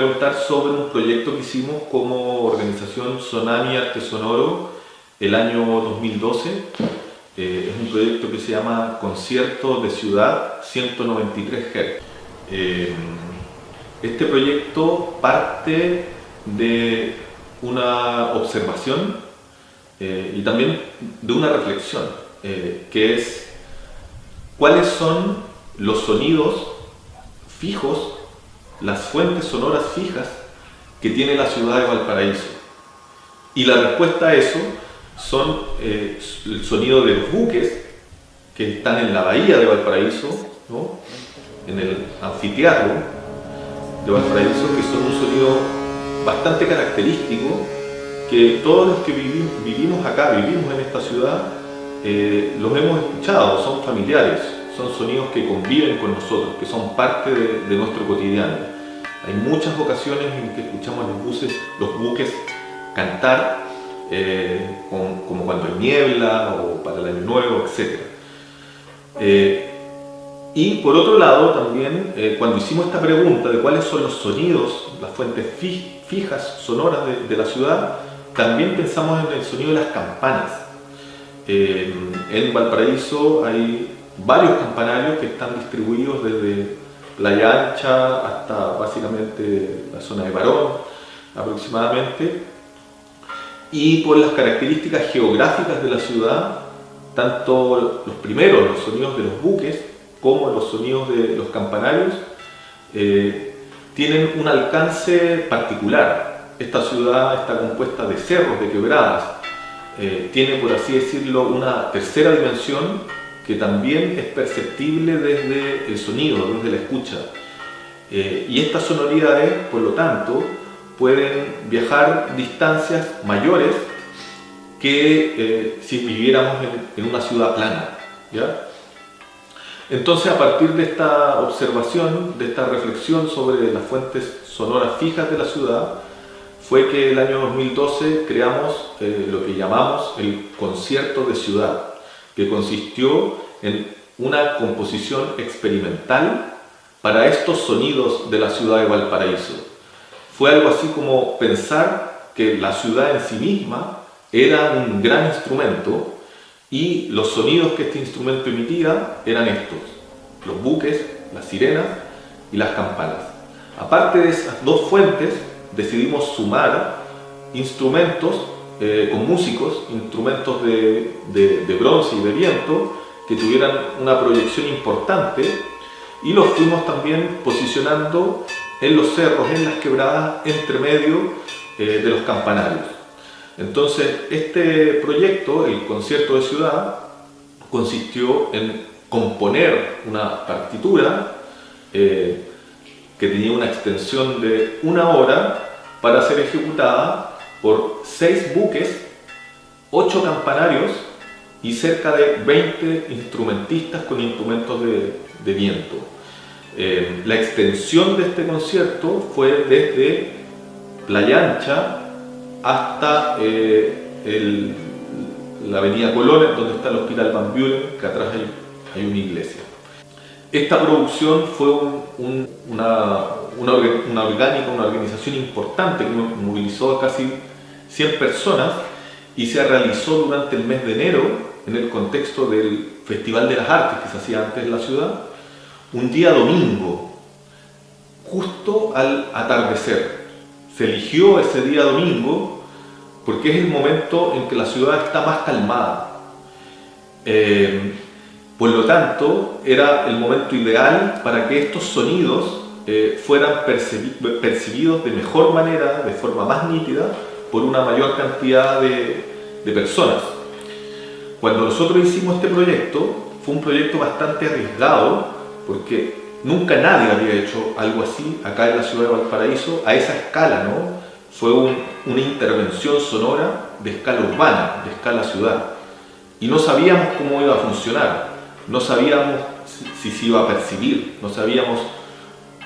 contar sobre un proyecto que hicimos como organización Sonami Arte Sonoro el año 2012. Es un proyecto que se llama Concierto de Ciudad 193 Hz. Este proyecto parte de una observación y también de una reflexión, que es cuáles son los sonidos fijos, las fuentes sonoras fijas que tiene la ciudad de Valparaíso. Y la respuesta a eso son el sonido de los buques que están en la bahía de Valparaíso, ¿no? En el anfiteatro de Valparaíso, que son un sonido bastante característico, que todos los que vivimos acá, vivimos en esta ciudad, los hemos escuchado, son familiares, son sonidos que conviven con nosotros, que son parte de nuestro cotidiano. Hay muchas ocasiones en que escuchamos los buques cantar, como cuando hay niebla o para el año nuevo, etc. Y por otro lado también, cuando hicimos esta pregunta de cuáles son los sonidos, las fuentes fijas sonoras de la ciudad, también pensamos en el sonido de las campanas. En Valparaíso hay varios campanarios que están distribuidos desde Playa Ancha hasta básicamente la zona de Barón aproximadamente, y por las características geográficas de la ciudad, tanto los primeros, los sonidos de los buques, como los sonidos de los campanarios, tienen un alcance particular. Esta ciudad está compuesta de cerros, de quebradas, tiene, por así decirlo, una tercera dimensión que también es perceptible desde el sonido, desde la escucha. Y estas sonoridades, por lo tanto, pueden viajar distancias mayores que si viviéramos en una ciudad plana, ¿ya? Entonces, a partir de esta observación, de esta reflexión sobre las fuentes sonoras fijas de la ciudad, fue que el año 2012 creamos lo que llamamos el Concierto de Ciudad, que consistió en una composición experimental para estos sonidos de la ciudad de Valparaíso. Fue algo así como pensar que la ciudad en sí misma era un gran instrumento y los sonidos que este instrumento emitía eran estos: los buques, las sirenas y las campanas. Aparte de esas dos fuentes, decidimos sumar instrumentos con músicos, instrumentos de bronce y de viento que tuvieran una proyección importante, y los fuimos también posicionando en los cerros, en las quebradas, entre medio de los campanarios. Entonces, este proyecto, el Concierto de Ciudad, consistió en componer una partitura que tenía una extensión de 1 hora para ser ejecutada por 6 buques, 8 campanarios y cerca de 20 instrumentistas con instrumentos de viento. La extensión de este concierto fue desde Playa Ancha hasta la avenida Colón, donde está el Hospital Van Buren, que atrás hay una iglesia. Esta producción fue una organización importante que movilizó a casi 100 personas y se realizó durante el mes de enero en el contexto del Festival de las Artes que se hacía antes en la ciudad, un día domingo, justo al atardecer. Se eligió ese día domingo porque es el momento en que la ciudad está más calmada. Por lo tanto, era el momento ideal para que estos sonidos fueran percibidos de mejor manera, de forma más nítida, por una mayor cantidad de personas. Cuando nosotros hicimos este proyecto, fue un proyecto bastante arriesgado, porque nunca nadie había hecho algo así acá en la ciudad de Valparaíso, a esa escala, ¿no? Fue una intervención sonora de escala urbana, de escala ciudad. Y no sabíamos cómo iba a funcionar, no sabíamos si se iba a percibir, no sabíamos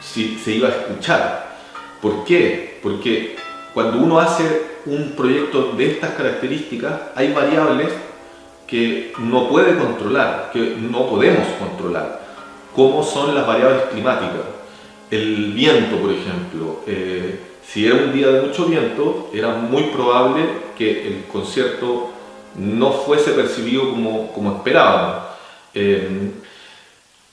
si se iba a escuchar. ¿Por qué? Porque cuando uno hace un proyecto de estas características, hay variables que no puede controlar, que no podemos controlar, como son las variables climáticas. El viento, por ejemplo, si era un día de mucho viento, era muy probable que el concierto no fuese percibido como esperábamos.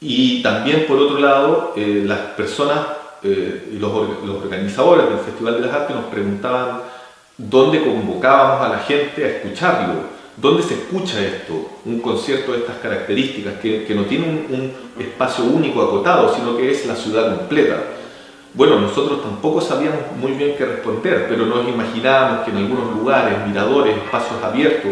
Y también, por otro lado, las personas y los organizadores del Festival de las Artes nos preguntaban dónde convocábamos a la gente a escucharlo. ¿Dónde se escucha esto? Un concierto de estas características, que no tiene un espacio único acotado, sino que es la ciudad completa. Bueno, nosotros tampoco sabíamos muy bien qué responder, pero nos imaginábamos que en algunos lugares, miradores, espacios abiertos,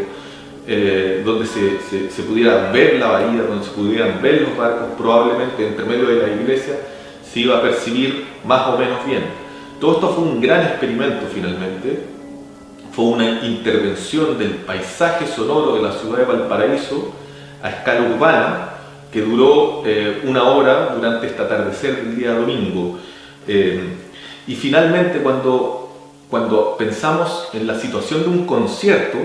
donde se pudiera ver la bahía, donde se pudieran ver los barcos, probablemente entre medio de la iglesia se iba a percibir más o menos bien. Todo esto fue un gran experimento finalmente. Fue una intervención del paisaje sonoro de la ciudad de Valparaíso a escala urbana que duró una hora durante este atardecer del día domingo. Y finalmente, cuando pensamos en la situación de un concierto,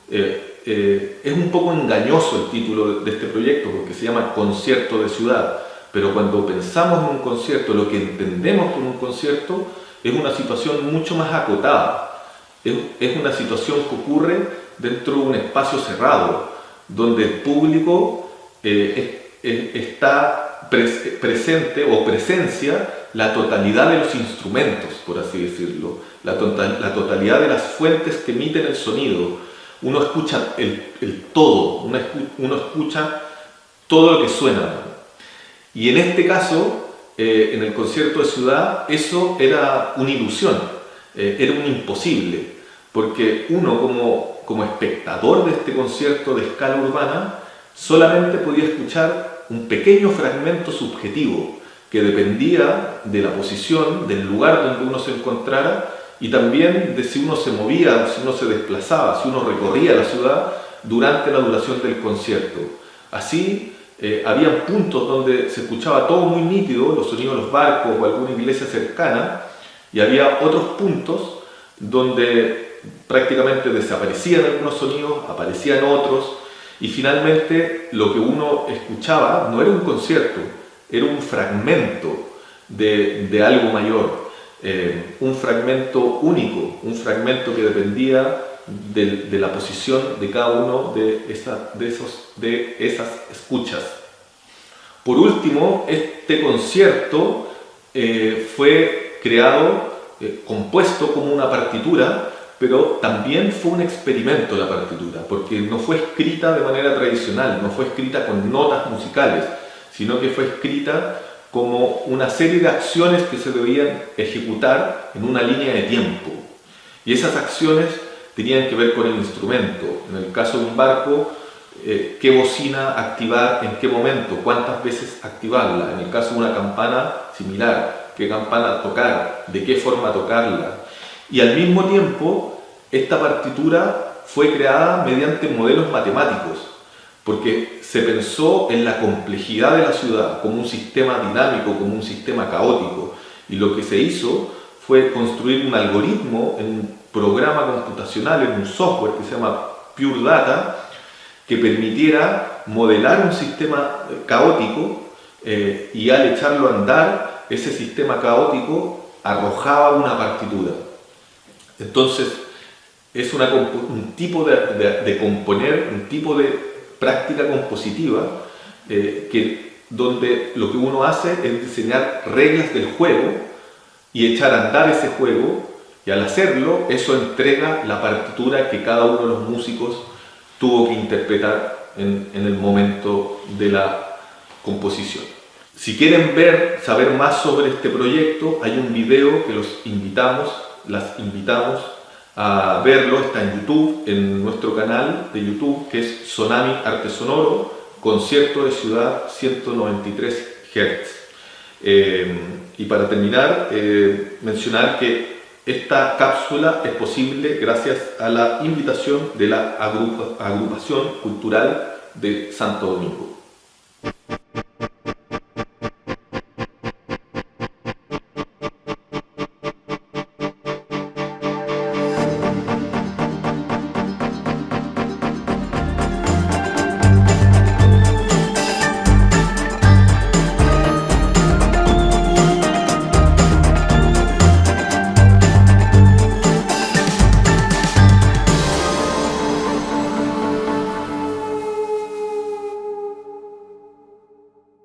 es un poco engañoso el título de este proyecto porque se llama Concierto de Ciudad, pero cuando pensamos en un concierto, lo que entendemos por un concierto es una situación mucho más acotada. Es una situación que ocurre dentro de un espacio cerrado, donde el público está presente o presencia la totalidad de los instrumentos, por así decirlo, la totalidad de las fuentes que emiten el sonido. Uno escucha el todo, uno escucha todo lo que suena. Y en este caso, en el concierto de ciudad, eso era una ilusión, era un imposible. Porque uno como espectador de este concierto de escala urbana solamente podía escuchar un pequeño fragmento subjetivo que dependía de la posición, del lugar donde uno se encontrara y también de si uno se movía, si uno se desplazaba, si uno recorría la ciudad durante la duración del concierto. Así, había puntos donde se escuchaba todo muy nítido, los sonidos de los barcos o alguna iglesia cercana, y había otros puntos donde prácticamente desaparecían algunos sonidos, aparecían otros, y finalmente lo que uno escuchaba no era un concierto, era un fragmento de algo mayor, un fragmento único, un fragmento que dependía de la posición de cada uno de esas escuchas. Por último, este concierto fue creado, compuesto como una partitura, pero también fue un experimento la partitura, porque no fue escrita de manera tradicional, no fue escrita con notas musicales, sino que fue escrita como una serie de acciones que se debían ejecutar en una línea de tiempo. Y esas acciones tenían que ver con el instrumento. En el caso de un barco, qué bocina activar, en qué momento, cuántas veces activarla. En el caso de una campana, similar, qué campana tocar, de qué forma tocarla. Y al mismo tiempo, esta partitura fue creada mediante modelos matemáticos, porque se pensó en la complejidad de la ciudad como un sistema dinámico, como un sistema caótico. Y lo que se hizo fue construir un algoritmo en un programa computacional, en un software que se llama Pure Data, que permitiera modelar un sistema caótico y al echarlo a andar, ese sistema caótico arrojaba una partitura. Entonces, es un tipo de componer, un tipo de práctica compositiva donde lo que uno hace es diseñar reglas del juego y echar a andar ese juego, y al hacerlo, eso entrega la partitura que cada uno de los músicos tuvo que interpretar en el momento de la composición. Si quieren saber más sobre este proyecto, hay un video que las invitamos a verlo, está en YouTube, en nuestro canal de YouTube, que es Sonami Arte Sonoro, Concierto de Ciudad 193 Hz. Y para terminar, mencionar que esta cápsula es posible gracias a la invitación de la Agrupación Cultural de Santo Domingo.